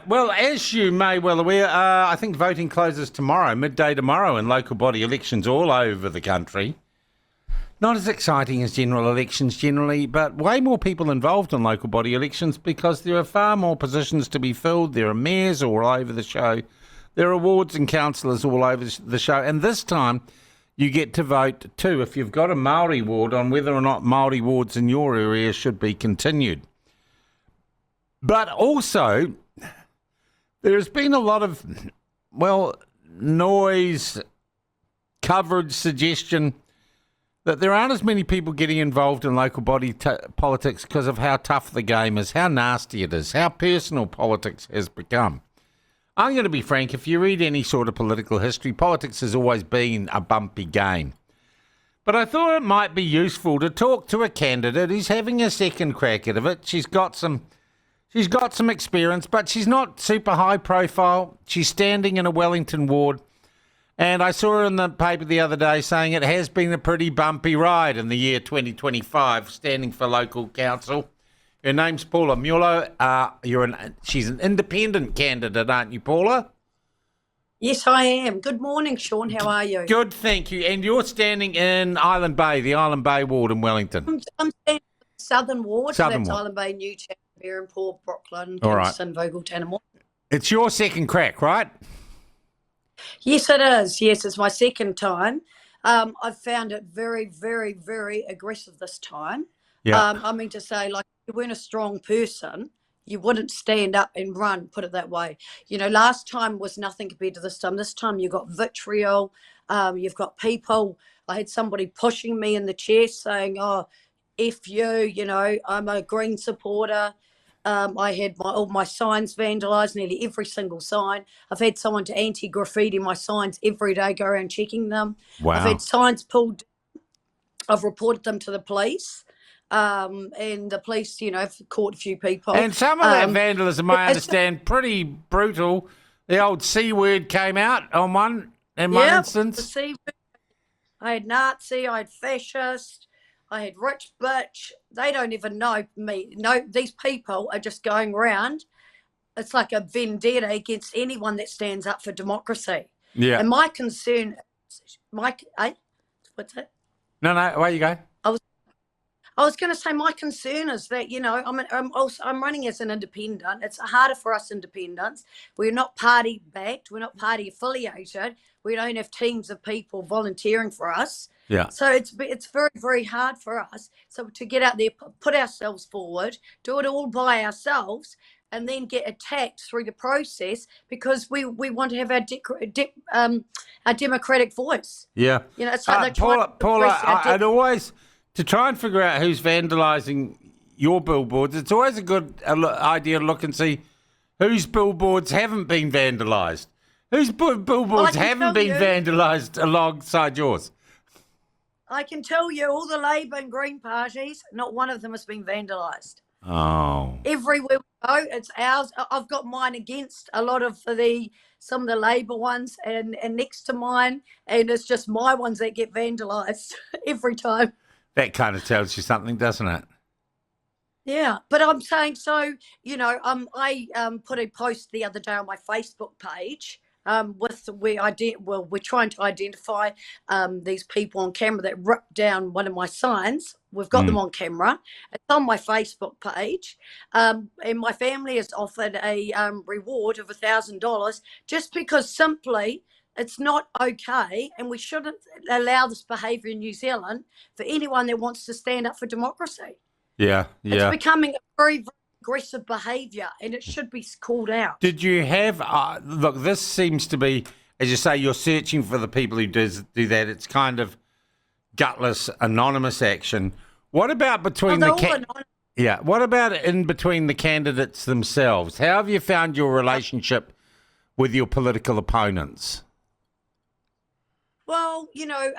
Well, as you may well aware, I think voting closes tomorrow, midday tomorrow, in local body elections all over the country. Not as exciting as general elections generally, but way more people involved in local body elections because there are far more positions to be filled. There are mayors all over the show. There are wards and councillors all over the show. And this time, you get to vote too, if you've got a Māori ward, on whether or not Māori wards in your area should be continued. But also, there's been a lot of, noise, coverage, suggestion that there aren't as many people getting involved in local body politics because of how tough the game is, how nasty it is, how personal politics has become. I'm going to be frank, if you read any sort of political history, politics has always been a bumpy game. But I thought it might be useful to talk to a candidate who's having a second crack at it. She's got some experience, but she's not super high profile. She's standing in a Wellington ward. And I saw her in the paper the other day saying it has been a pretty bumpy ride in the year 2025, standing for local council. Her name's Paula Muollo. She's an independent candidate, aren't you, Paula? Yes, I am. Good morning, Sean. How are you? Good, thank you. And you're standing in Island Bay, the Island Bay ward in Wellington. I'm standing in the Southern Ward. Southern Ward. Island Bay, Newtown, Berrenport, Brooklyn, Kingston, Vogeltown and more. It's your second crack, right? Yes, it is. Yes, it's my second time. I've found it very, very, very aggressive this time. Yeah. I mean to say, like, if you weren't a strong person, you wouldn't stand up and run, put it that way. You know, last time was nothing compared to this time. This time you've got vitriol. You've got people. I had somebody pushing me in the chair saying, oh, F you know, I'm a Green supporter. I had all my signs vandalised, nearly every single sign. I've had someone to anti-graffiti my signs every day, go around checking them. Wow. I've had signs pulled. I've reported them to the police. And the police, you know, have caught a few people. And some of that vandalism, I understand, pretty brutal. The old C word came out on one instance. The C word. I had Nazi, I had fascist. I had rich bitch. They don't even know me. No, these people are just going around. It's like a vendetta against anyone that stands up for democracy. Yeah. And my concern, what's that? No, away you go. I was going to say my concern is that, you know, I'm running as an independent. It's harder for us independents. We're not party backed. We're not party affiliated. We don't have teams of people volunteering for us. Yeah. So it's very, very hard for us. So to get out there, put ourselves forward, do it all by ourselves, and then get attacked through the process because we want to have our democratic voice. Yeah. You know, it's like Paula, I'd always, to try and figure out who's vandalising your billboards, it's always a good idea to look and see whose billboards haven't been vandalised. Whose billboards haven't been vandalised alongside yours? I can tell you all the Labour and Green parties, not one of them has been vandalised. Oh. Everywhere we go, it's ours. I've got mine against a lot of some of the Labour ones and next to mine, and it's just my ones that get vandalised every time. That kind of tells you something, doesn't it? Yeah, but I'm saying, so, you know, I put a post the other day on my Facebook page we're trying to identify these people on camera that ripped down one of my signs. We've got them on camera. It's on my Facebook page. And my family has offered a reward of $1,000 just because simply it's not okay, and we shouldn't allow this behaviour in New Zealand for anyone that wants to stand up for democracy. Yeah. It's becoming a very, very aggressive behaviour, and it should be called out. Did you have, look, this seems to be, as you say, you're searching for the people who do that. It's kind of gutless, anonymous action. What about between what about in between the candidates themselves? How have you found your relationship with your political opponents? Well, you know,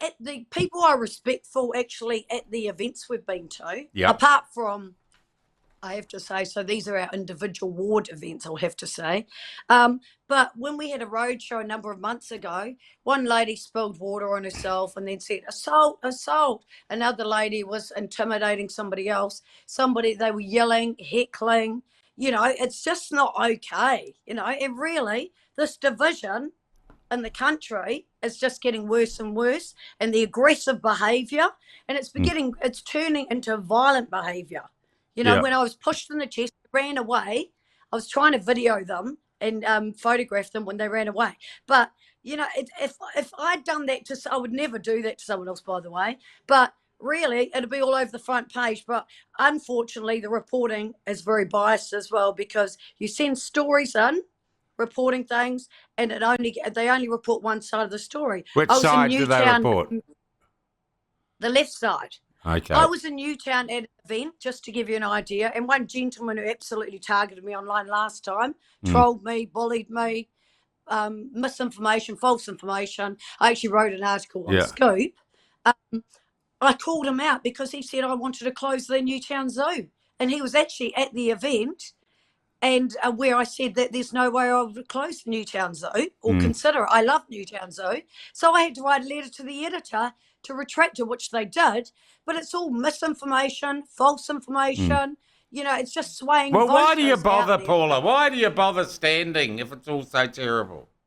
at the people are respectful actually at the events we've been to. Yeah. Apart from, I have to say, so these are our individual ward events, I'll have to say. But when we had a roadshow a number of months ago, one lady spilled water on herself and then said, assault, assault. Another lady was intimidating somebody else. They were yelling, heckling. you know, it's just not okay, you know, and really this division in the country is just getting worse and worse, and the aggressive behaviour, and it's turning into violent behaviour. You know, Yeah. when I was pushed in the chest, ran away. I was trying to video them and photograph them when they ran away. But you know, if I'd done that I would never do that to someone else, by the way. But really, it'd be all over the front page. But unfortunately, the reporting is very biased as well, because you send stories in reporting things, and they only report one side of the story. Which I was in side do they Newtown, report? the left side. Okay. I was in Newtown at an event, just to give you an idea, and one gentleman who absolutely targeted me online last time, trolled me, bullied me, misinformation, false information. I actually wrote an article on Scoop. I called him out because he said I wanted to close the Newtown Zoo, and he was actually at the event, and where I said that there's no way I would close the Newtown Zoo or consider it. I love Newtown Zoo. So I had to write a letter to the editor to retract it, which they did. But it's all misinformation, false information. You know, it's just swaying Well, why do you voters out bother, there. Paula? Why do you bother standing if it's all so terrible?